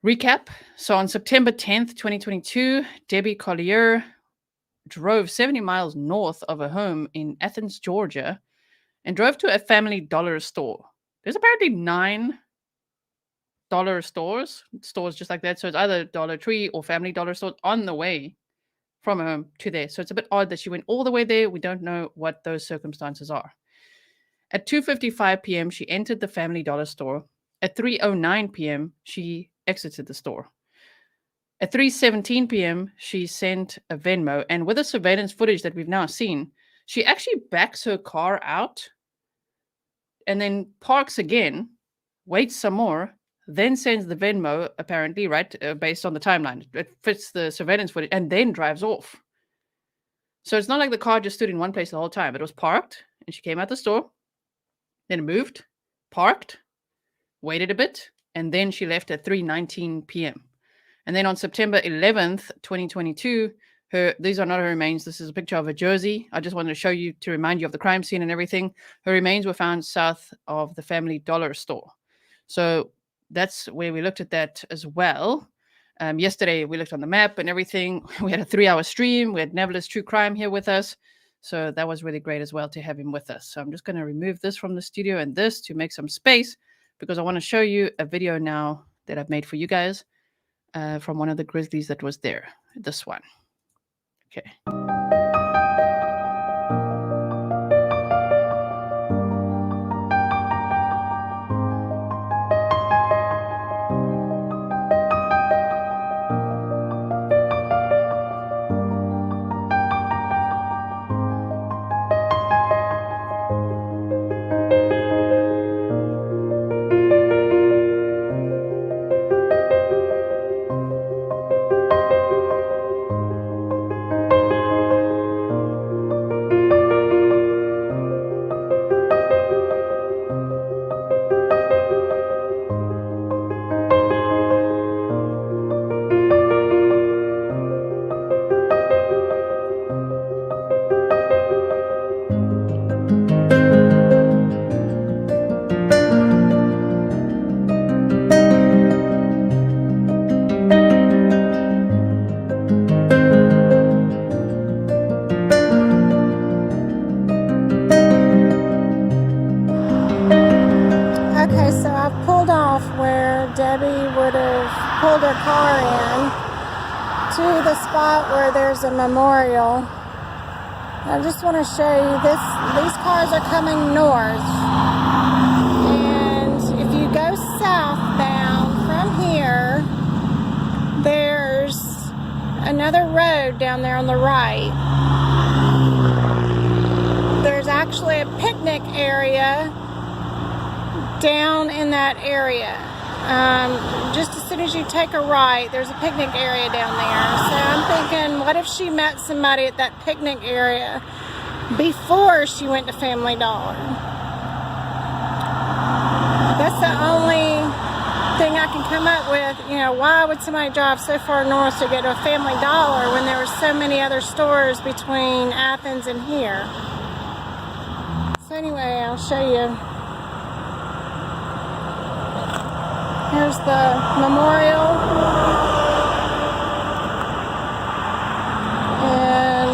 Recap. So on September 10th, 2022, Debbie Collier drove 70 miles north of her home in Athens, Georgia, and drove to a Family Dollar store. There's apparently $9 stores just like that. So it's either Dollar Tree or Family Dollar stores on the way from home to there. So it's a bit odd that she went all the way there. We don't know what those circumstances are. At 2:55 p.m., she entered the Family Dollar store. At 3:09 p.m., she exited the store. At 3:17 p.m., she sent a Venmo, and with the surveillance footage that we've now seen, she actually backs her car out and then parks again, waits some more, then sends the Venmo, apparently, right, based on the timeline. It fits the surveillance footage, and then drives off. So it's not like the car just stood in one place the whole time. It was parked, and she came out the store, then moved, parked, waited a bit, and then she left at 3:19 p.m. And then on September 11th, 2022, these are not her remains. This is a picture of a jersey. I just wanted to show you to remind you of the crime scene and everything. Her remains were found south of the Family Dollar store. So that's where we looked at that as well. Yesterday, we looked on the map and everything. We had a 3-hour stream. We had Neverless True Crime here with us. So that was really great as well to have him with us. So I'm just going to remove this from the studio and this to make some space because I want to show you a video now that I've made for you guys from one of the Grizzlies that was there. This one. Okay. Okay, so I've pulled off where Debbie would have pulled her car in to the spot where there's a memorial. I just want to show you this. These cars are coming north, and if you go southbound from here, there's another road down there on the right. There's actually a picnic area down in that area. Just as soon as you take a right, there's a picnic area down there. So I'm thinking, what if she met somebody at that picnic area before she went to Family Dollar? That's the only thing I can come up with. You know, why would somebody drive so far north to get to a Family Dollar when there were so many other stores between Athens and here? So anyway, I'll show you. Here's the memorial, and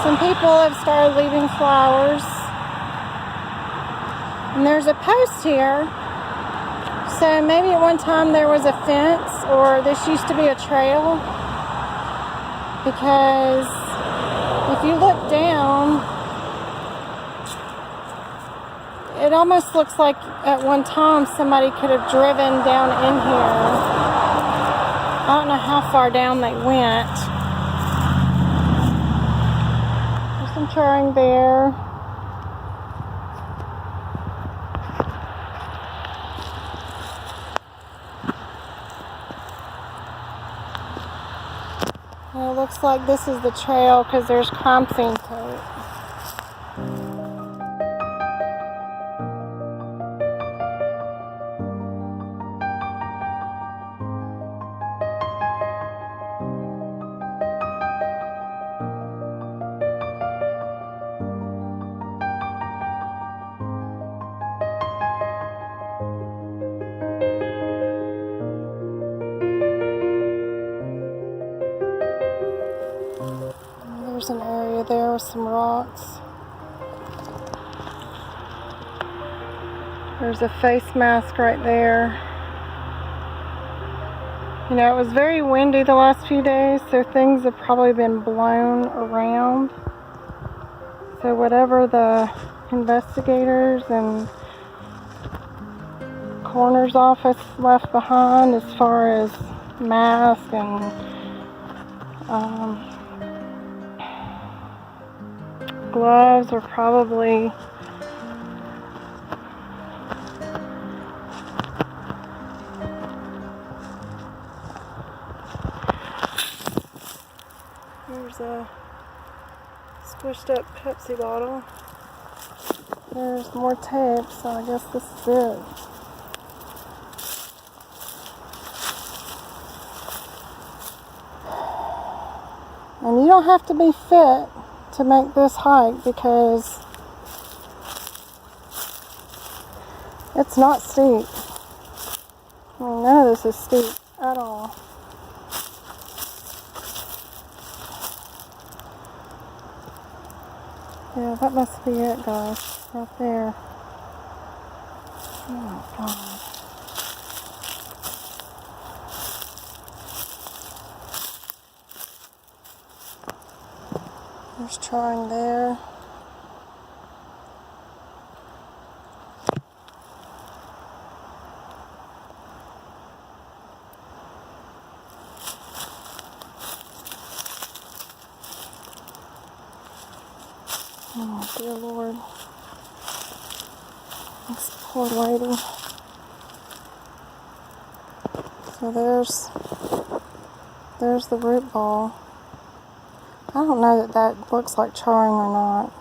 some people have started leaving flowers, and there's a post here, so maybe at one time there was a fence, or this used to be a trail, because if you look down, it almost looks like at one time somebody could have driven down in here. I don't know how far down they went. There's some charring there. And it looks like this is the trail because there's crime scene tape. There's some rocks. There's a face mask right there. You know, it was very windy the last few days, so things have probably been blown around. So whatever the investigators and coroner's office left behind as far as masks and gloves were probably there's a squished up Pepsi bottle. There's more tape, so I guess this is it. And you don't have to be fit to make this hike because it's not steep. I mean, none of this is steep at all. Yeah, that must be it, guys. Right there. Oh my God. There's trying there. Oh, dear Lord. This poor lady. So there's the root ball. I don't know that that looks like charring or not.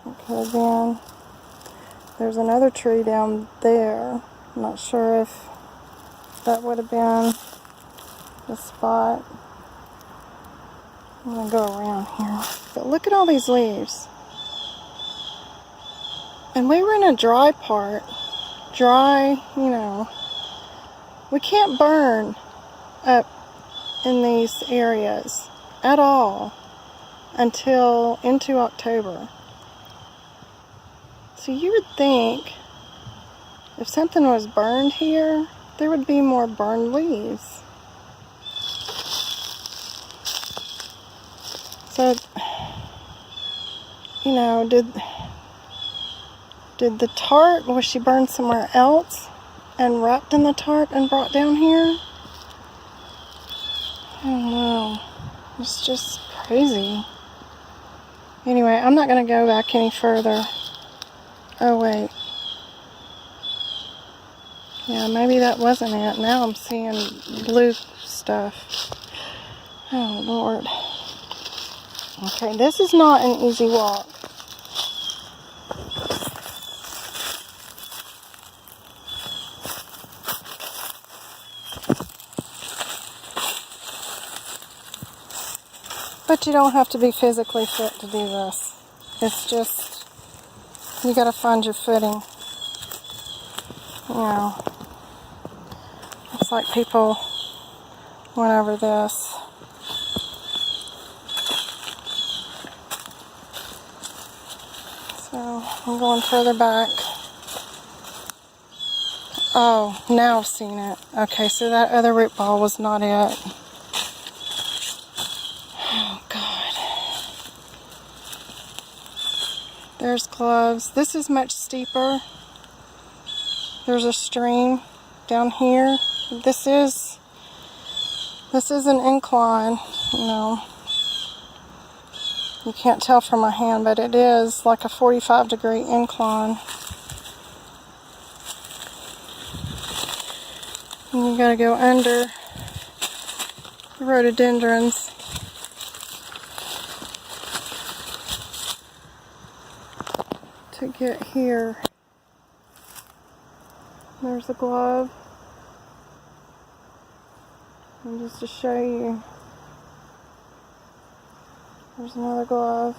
It could have been. There's another tree down there. I'm not sure if that would have been the spot. I'm going to go around here. But look at all these leaves. And we were in a dry part. Dry, you know. We can't burn up in these areas at all until into October. So you would think if something was burned here, there would be more burned leaves. So, you know, did the tarp, was she burned somewhere else and wrapped in the tarp and brought down here? I don't know. It's just crazy. Anyway, I'm not going to go back any further. Oh, wait. Yeah, maybe that wasn't it. Now I'm seeing blue stuff. Oh, Lord. Okay, this is not an easy walk. But you don't have to be physically fit to do this. It's just, you gotta find your footing. You know, it's like people went over this. So I'm going further back. Oh, now I've seen it. Okay, so that other root ball was not it. Oh, God. There's gloves. This is much steeper. There's a stream down here. This is an incline, you know. You can't tell from my hand, but it is like a 45-degree incline. And you gotta go under the rhododendrons. To get here. There's the glove. And just to show you, there's another glove.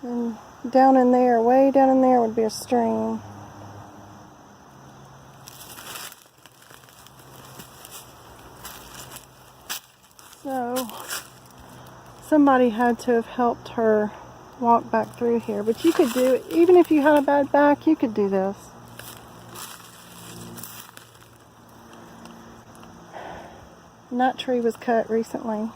And down in there, way down in there would be a stream. somebody had to have helped her walk back through here. But you could do it, even if you had a bad back, you could do this. And that tree was cut recently.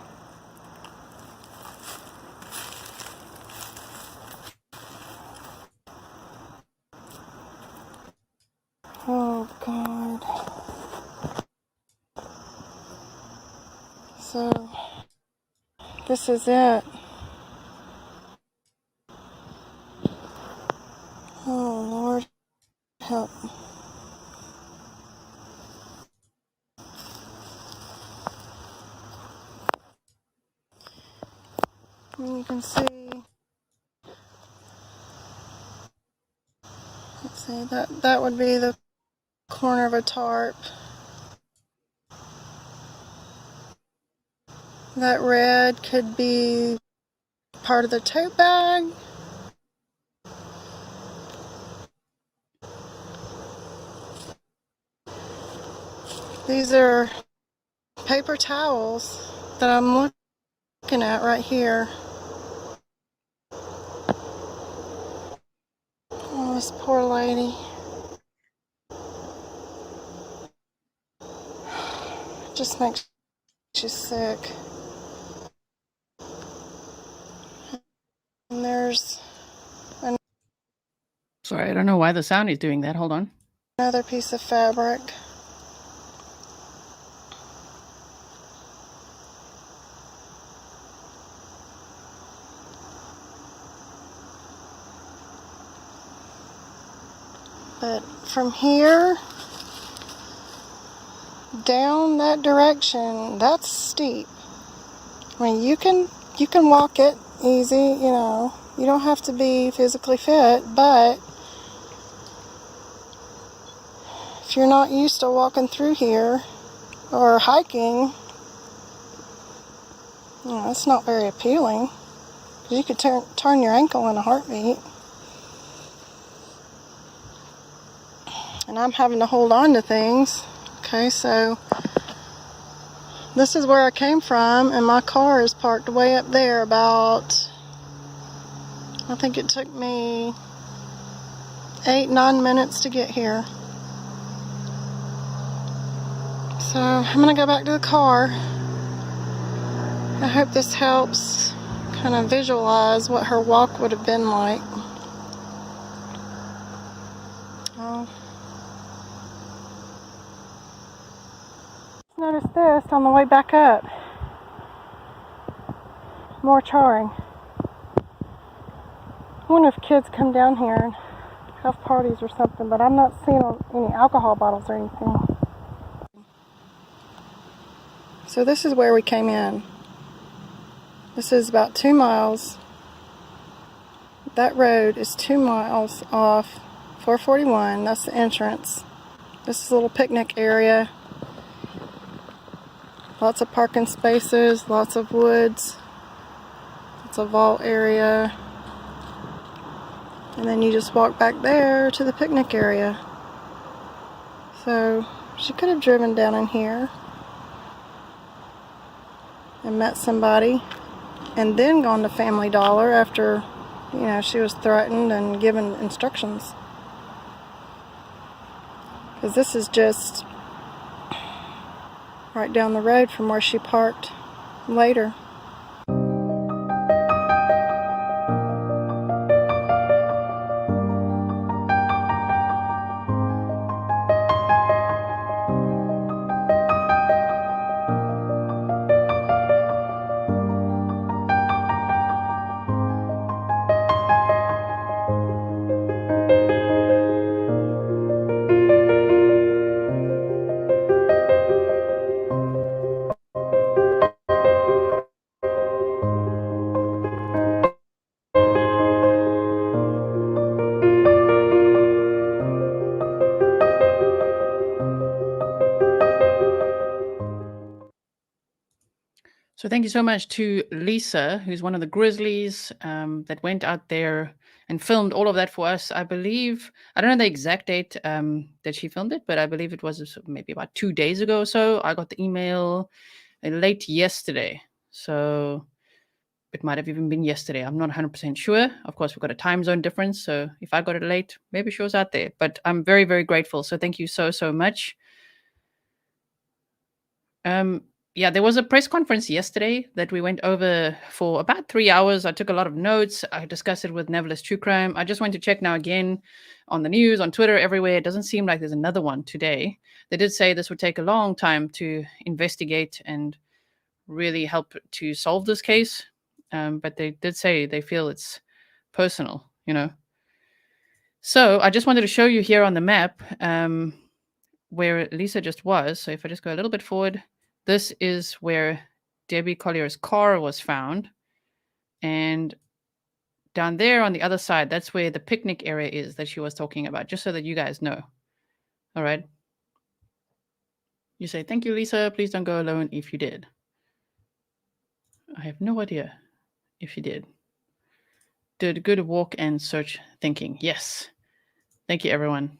Oh God. So this is it. Oh Lord, help. And you can see, let's see, that would be the corner of a tarp. That red could be part of the tote bag. These are paper towels that I'm looking at right here. Oh, this poor lady. Just makes you sick. And there's Sorry, I don't know why the sound is doing that. Hold on. another piece of fabric. But from here down that direction, that's steep. I mean, you can walk it easy, you know. You don't have to be physically fit, but if you're not used to walking through here or hiking, you know, it's not very appealing. You could turn your ankle in a heartbeat. And I'm having to hold on to things. Okay, so this is where I came from, and my car is parked way up there about, I think it took me 8-9 minutes to get here. So I'm gonna go back to the car. I hope this helps kind of visualize what her walk would have been like. Oh. Notice this on the way back up. More charring. I wonder if kids come down here and have parties or something, but I'm not seeing any alcohol bottles or anything. So this is where we came in. This is about 2 miles. That road is 2 miles off 441. That's the entrance. This is a little picnic area. Lots of parking spaces, lots of woods. It's a vault area. And then you just walk back there to the picnic area. So she could have driven down in here and met somebody and then gone to Family Dollar after, you know, she was threatened and given instructions. Because this is just right down the road from where she parked later. So thank you so much to Lisa, who's one of the Grizzlies that went out there and filmed all of that for us. I believe, I don't know the exact date that she filmed it, but I believe it was maybe about 2 days ago or so. I got the email late yesterday. So it might have even been yesterday. I'm not 100% sure. Of course, we've got a time zone difference. So if I got it late, maybe she was out there. But I'm very, very grateful. So thank you so, so much. Yeah, there was a press conference yesterday that we went over for about 3 hours. I took a lot of notes. I discussed it with Neverless True Crime. I just went to check now again on the news, on Twitter, everywhere. It doesn't seem like there's another one today. They did say this would take a long time to investigate and really help to solve this case. But they did say they feel it's personal, So I just wanted to show you here on the map where Lisa just was. So if I just go a little bit forward, this is where Debbie Collier's car was found. And down there on the other side, that's where the picnic area is that she was talking about, just so that you guys know. All right. You say, thank you, Lisa. Please don't go alone if you did. I have no idea if you did. Did good walk and search thinking. Yes. Thank you, everyone.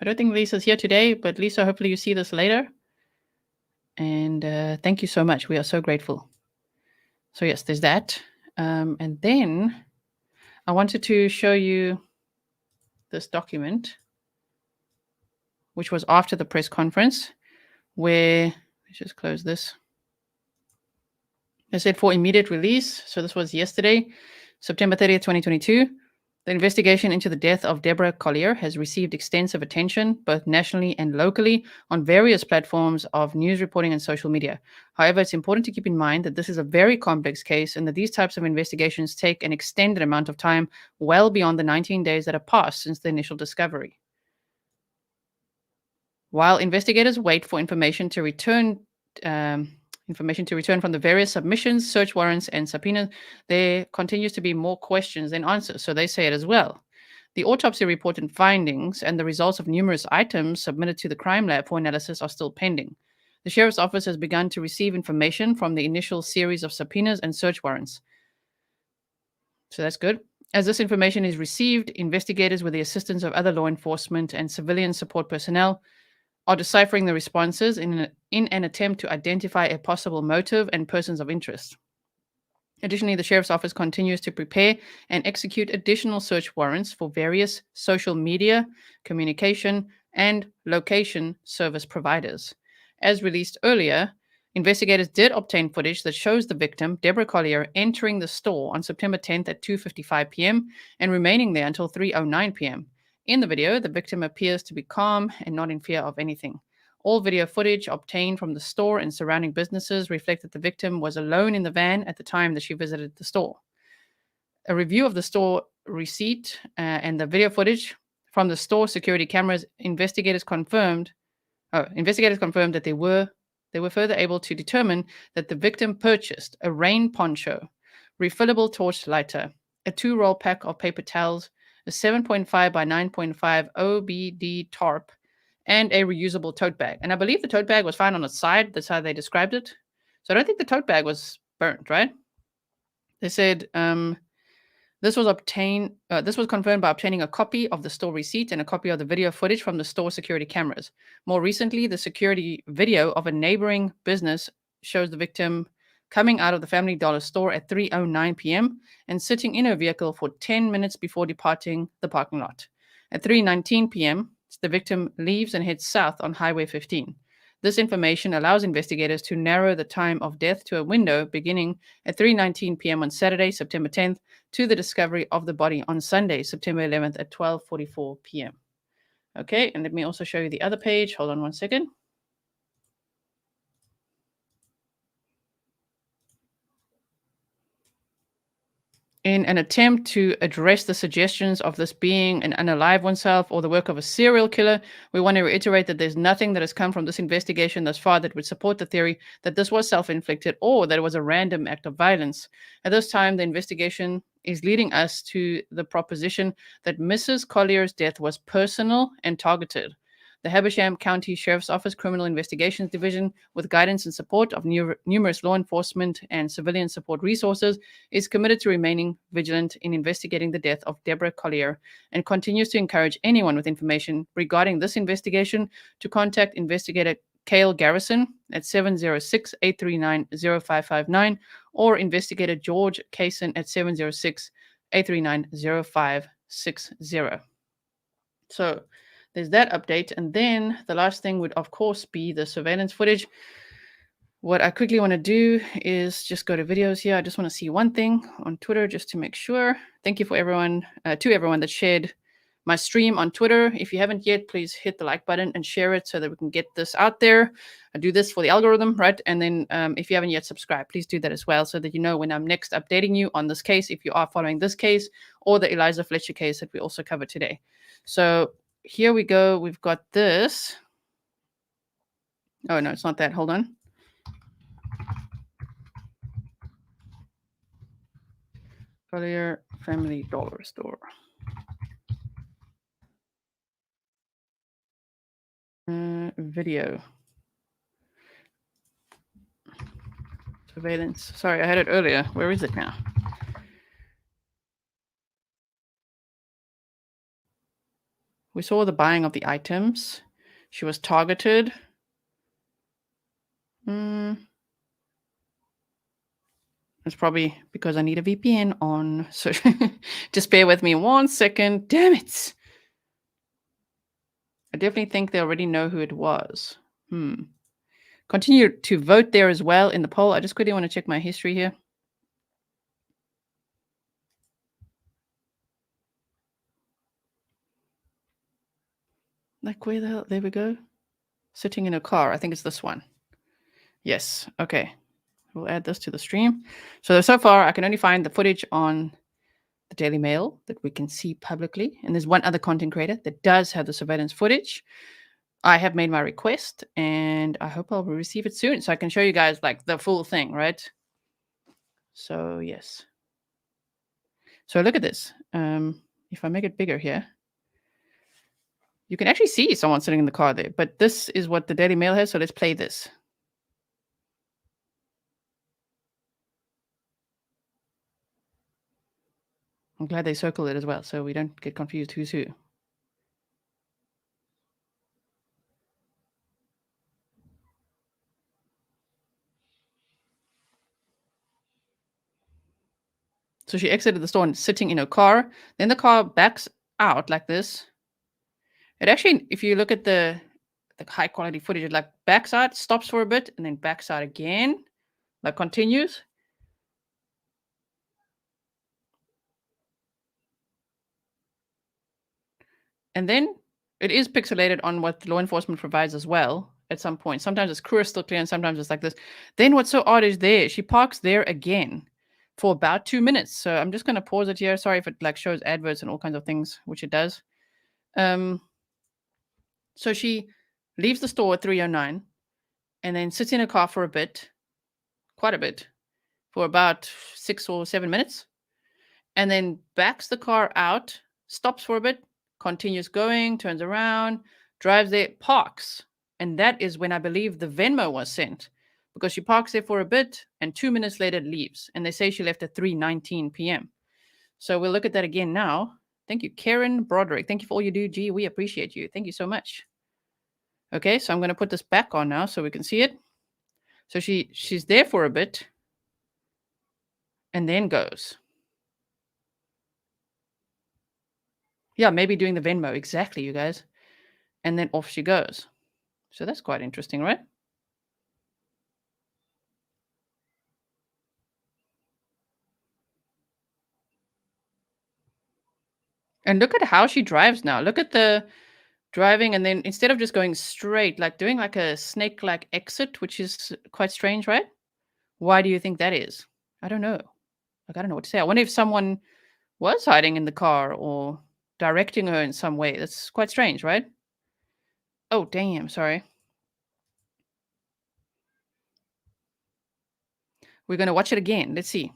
I don't think Lisa's here today, but Lisa, hopefully you see this later. And thank you so much. We are so grateful. So yes, there's that. And then I wanted to show you this document, which was after the press conference, where, let's just close this. They said for immediate release. So this was yesterday, September 30th, 2022. The investigation into the death of Deborah Collier has received extensive attention, both nationally and locally, on various platforms of news reporting and social media. However, it's important to keep in mind that this is a very complex case and that these types of investigations take an extended amount of time, well beyond the 19 days that have passed since the initial discovery. While investigators wait for information to return from the various submissions, search warrants, and subpoenas, there continues to be more questions than answers. So they say it as well. The autopsy report and findings and the results of numerous items submitted to the crime lab for analysis are still pending. The sheriff's office has begun to receive information from the initial series of subpoenas and search warrants. So that's good. As this information is received, investigators, with the assistance of other law enforcement and civilian support personnel, are deciphering the responses in an attempt to identify a possible motive and persons of interest. Additionally, the Sheriff's Office continues to prepare and execute additional search warrants for various social media, communication, and location service providers. As released earlier, investigators did obtain footage that shows the victim, Deborah Collier, entering the store on September 10th at 2:55 p.m. and remaining there until 3:09 p.m. In the video, the victim appears to be calm and not in fear of anything. All video footage obtained from the store and surrounding businesses reflect that the victim was alone in the van at the time that she visited the store. A review of the store receipt and the video footage from the store security cameras, investigators confirmed that they were further able to determine that the victim purchased a rain poncho, refillable torch lighter, a 2-roll pack of paper towels, a 7.5 by 9.5 OBD tarp, and a reusable tote bag. And I believe the tote bag was found on the side. That's how they described it. So I don't think the tote bag was burnt, right? They said this was confirmed by obtaining a copy of the store receipt and a copy of the video footage from the store security cameras. More recently, the security video of a neighboring business shows the victim coming out of the Family Dollar store at 3:09 p.m. and sitting in her vehicle for 10 minutes before departing the parking lot. At 3:19 p.m., the victim leaves and heads south on Highway 15. This information allows investigators to narrow the time of death to a window beginning at 3:19 p.m. on Saturday, September 10th, to the discovery of the body on Sunday, September 11th at 12:44 p.m. Okay, and let me also show you the other page. Hold on one second. In an attempt to address the suggestions of this being an unalive oneself or the work of a serial killer, we want to reiterate that there's nothing that has come from this investigation thus far that would support the theory that this was self-inflicted or that it was a random act of violence. At this time, the investigation is leading us to the proposition that Mrs. Collier's death was personal and targeted. The Habersham County Sheriff's Office Criminal Investigations Division, with guidance and support of numerous law enforcement and civilian support resources, is committed to remaining vigilant in investigating the death of Deborah Collier and continues to encourage anyone with information regarding this investigation to contact investigator Kale Garrison at 706-839-0559 or investigator George Kaysen at 706-839-0560. So there's that update. And then the last thing would, of course, be the surveillance footage. What I quickly want to do is just go to videos here. I just want to see one thing on Twitter just to make sure. Thank you for everyone, to everyone that shared my stream on Twitter. If you haven't yet, please hit the like button and share it so that we can get this out there. I do this for the algorithm, right? And then if you haven't yet subscribed, please do that as well so that you know when I'm next updating you on this case, if you are following this case or the Eliza Fletcher case that we also covered today. So here we go. We've got this. Oh, no, it's not that. Hold on. Collier Family Dollar Store. Video. Surveillance. Sorry, I had it earlier. Where is it now? We saw the buying of the items. She was targeted. It's probably because I need a VPN on. So just bear with me 1 second. Damn it. I definitely think they already know who it was. Continue to vote there as well in the poll. I just quickly want to check my history here. Like, where the hell? There we go. Sitting in a car. I think it's this one. Yes. Okay. We'll add this to the stream. So far, I can only find the footage on the Daily Mail that we can see publicly. And there's one other content creator that does have the surveillance footage. I have made my request, and I hope I'll receive it soon so I can show you guys like the full thing, right? So, yes. So look at this. If I make it bigger here, you can actually see someone sitting in the car there. But this is what the Daily Mail has, so let's play this. I'm glad they circled it as well, so we don't get confused who's who. So she exited the store and sitting in her car. Then the car backs out like this. It actually, if you look at the high quality footage, it like backs out, stops for a bit, and then backs out again. Like continues. And then it is pixelated on what law enforcement provides as well at some point. Sometimes it's crystal clear and sometimes it's like this. Then what's so odd is there, she parks there again for about 2 minutes. So I'm just going to pause it here. Sorry if it like shows adverts and all kinds of things, which it does. So she leaves the store at 3:09 and then sits in a car for a bit, quite a bit, for about 6 or 7 minutes, and then backs the car out, stops for a bit, continues going, turns around, drives there, parks. And that is when I believe the Venmo was sent, because she parks there for a bit and 2 minutes later leaves. And they say she left at 3:19 p.m. So we'll look at that again now. Thank you, Karen Broderick. Thank you for all you do, G. We appreciate you. Thank you so much. Okay, so I'm going to put this back on now so we can see it. So she's there for a bit and then goes. Yeah, maybe doing the Venmo. Exactly, you guys. And then off she goes. So that's quite interesting, right? And look at how she drives now. Look at the driving, and then instead of just going straight, like doing like a snake-like exit, which is quite strange, right? Why do you think that is? I don't know. Like, I don't know what to say. I wonder if someone was hiding in the car or directing her in some way. That's quite strange, right? Oh, damn. Sorry. We're going to watch it again. Let's see.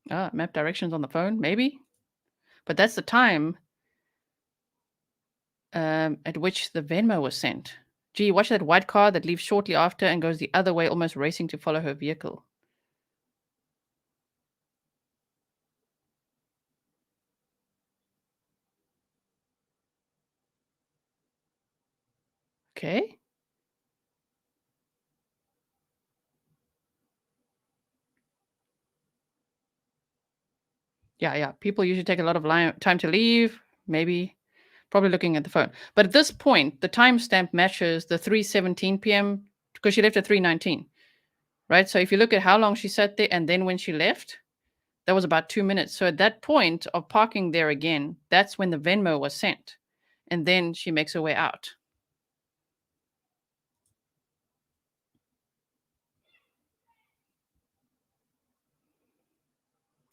Map directions on the phone, maybe. But that's the time at which the Venmo was sent. Gee, watch that white car that leaves shortly after and goes the other way, almost racing to follow her vehicle. Okay. Yeah. People usually take a lot of time to leave. Maybe, probably looking at the phone. But at this point, the timestamp matches the 3:17 p.m. because she left at 3:19, right? So if you look at how long she sat there and then when she left, that was about 2 minutes. So at that point of parking there again, that's when the Venmo was sent, and then she makes her way out.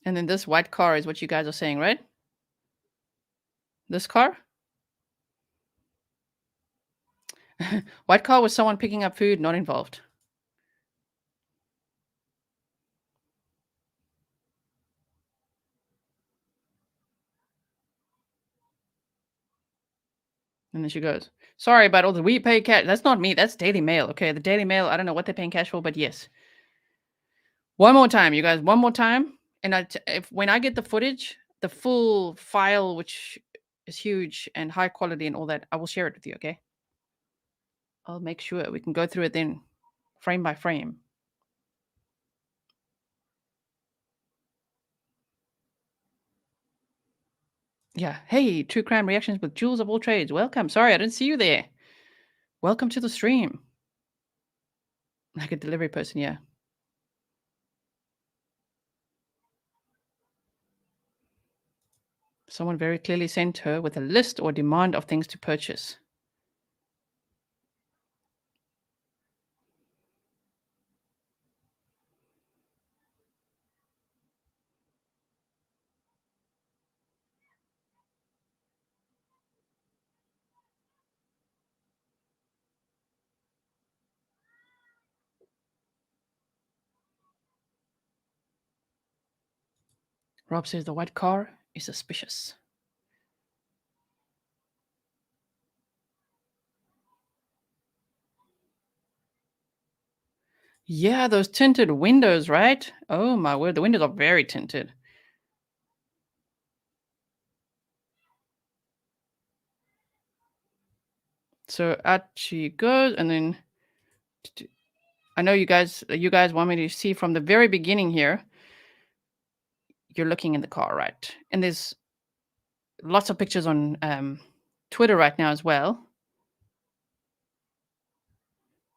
And then this white car is what you guys are saying, right? This car? White car was someone picking up food, not involved. And then she goes, sorry about all the we pay cash. That's not me. That's Daily Mail. Okay. The Daily Mail, I don't know what they're paying cash for, but yes. One more time, you guys. One more time. And when I get the footage, the full file, which is huge and high quality and all that, I will share it with you. Okay. I'll make sure we can go through it then frame by frame. Yeah. Hey, True Crime Reactions with Jules of All Trades. Welcome. Sorry, I didn't see you there. Welcome to the stream. Like a delivery person, yeah. Someone very clearly sent her with a list or demand of things to purchase. Rob says the white car is suspicious. Yeah, those tinted windows, right? Oh my word, the windows are very tinted. So out she goes, and then I know you guys want me to see from the very beginning here. You're looking in the car, right? And there's lots of pictures on Twitter right now as well.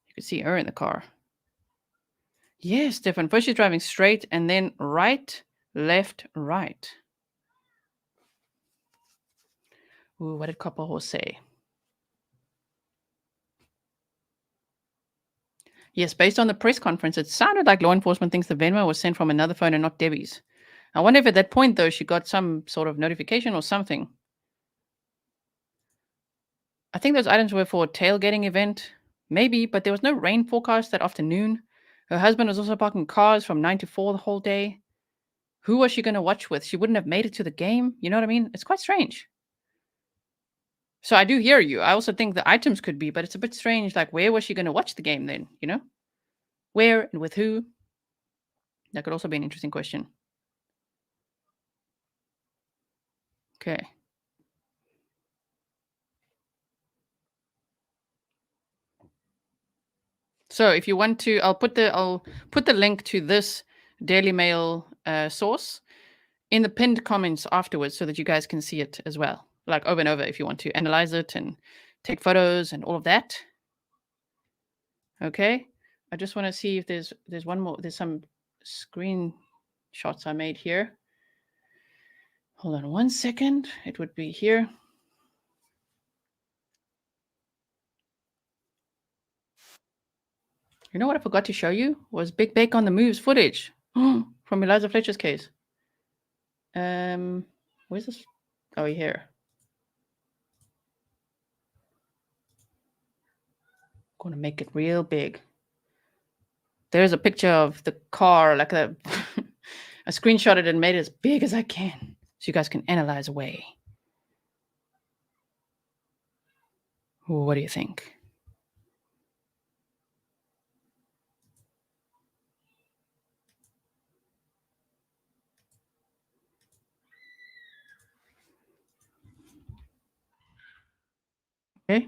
You can see her in the car. Yes, different. First she's driving straight and then right, left, right. Ooh, what did Copper Horse say? Yes, based on the press conference, it sounded like law enforcement thinks the Venmo was sent from another phone and not Debbie's. I wonder if at that point, though, she got some sort of notification or something. I think those items were for a tailgating event. Maybe, but there was no rain forecast that afternoon. Her husband was also parking cars from 9 to 4 the whole day. Who was she going to watch with? She wouldn't have made it to the game. You know what I mean? It's quite strange. So I do hear you. I also think the items could be, but it's a bit strange. Like, where was she going to watch the game then? You know? Where and with who? That could also be an interesting question. Okay. So if you want to, I'll put the link to this Daily Mail source in the pinned comments afterwards so that you guys can see it as well. Like over and over if you want to analyze it and take photos and all of that. Okay. I just want to see if there's one more. There's some screenshots I made here. Hold on 1 second. It would be here. You know what I forgot to show you? Was Big Bake on the Moves footage from Eliza Fletcher's case. Where's this? Oh, here. Going to make it real big. There's a picture of the car, like a I screenshot it and made it as big as I can so you guys can analyze away. What do you think? Okay.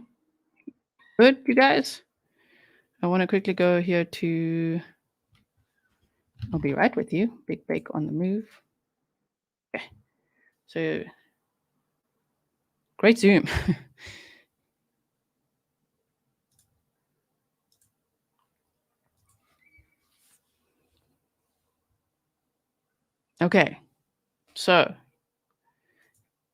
Good, you guys? I want to quickly go here to... I'll be right with you. Big Bake on the move. Okay. So, great zoom. Okay. So,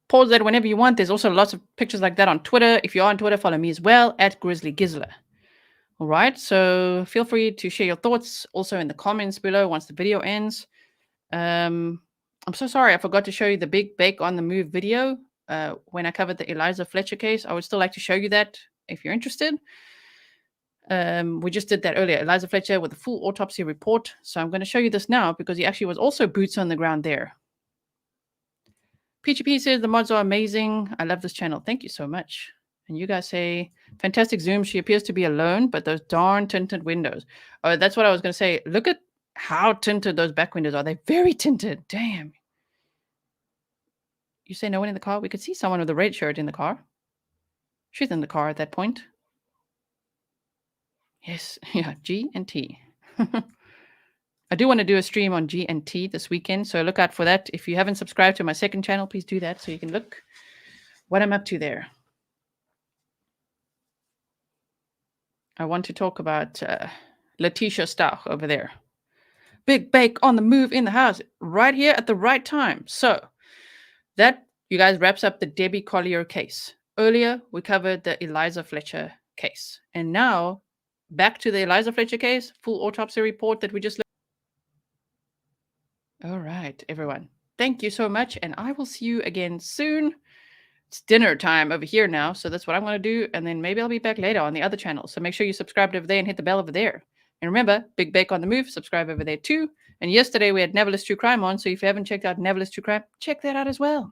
pause that whenever you want. There's also lots of pictures like that on Twitter. If you're on Twitter, follow me as well, at Grizzly Gisela. All right. So, feel free to share your thoughts also in the comments below once the video ends. I'm so sorry I forgot to show you the Big Bake on the Move video when I covered the Eliza Fletcher case. I would still like to show you that if you're interested. We just did that earlier, Eliza Fletcher with a full autopsy report. So I'm going to show you this now because he actually was also boots on the ground there. PGP says the mods are amazing. I love this channel. Thank you so much. And you guys say, fantastic zoom. She appears to be alone, but those darn tinted windows. Oh, that's what I was going to say. Look at how tinted those back windows are. They're very tinted. Damn. You say no one in the car? We could see someone with a red shirt in the car. She's in the car at that point. Yes. Yeah. G and T. I do want to do a stream on G and T this weekend, so look out for that. If you haven't subscribed to my second channel, please do that so you can look what I'm up to there. I want to talk about Letitia Stauch over there. Big Bake on the move in the house right here at the right time. So that, you guys, wraps up the Debbie Collier case. Earlier, we covered the Eliza Fletcher case. And now, back to the Eliza Fletcher case, full autopsy report that we just... All right, everyone. Thank you so much, and I will see you again soon. It's dinner time over here now, so that's what I'm going to do, and then maybe I'll be back later on the other channel. So make sure you subscribe over there and hit the bell over there. And remember, Big Bake on the Move, subscribe over there too. And yesterday we had Neverless True Crime on, so if you haven't checked out Neverless True Crime, check that out as well.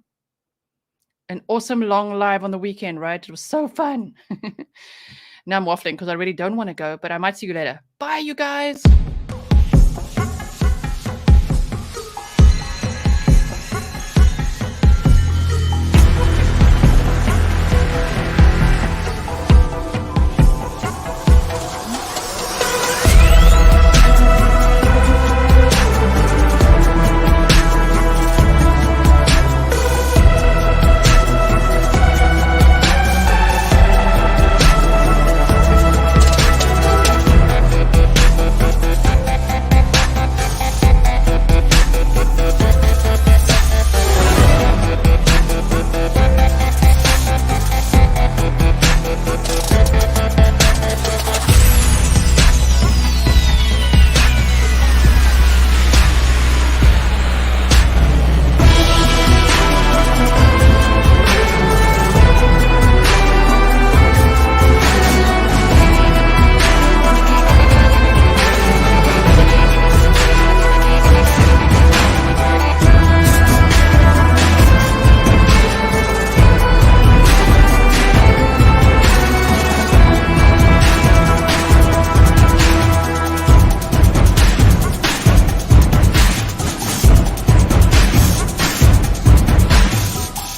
An awesome long live on the weekend, right? It was so fun. Now I'm waffling because I really don't want to go, but I might see you later. Bye, you guys.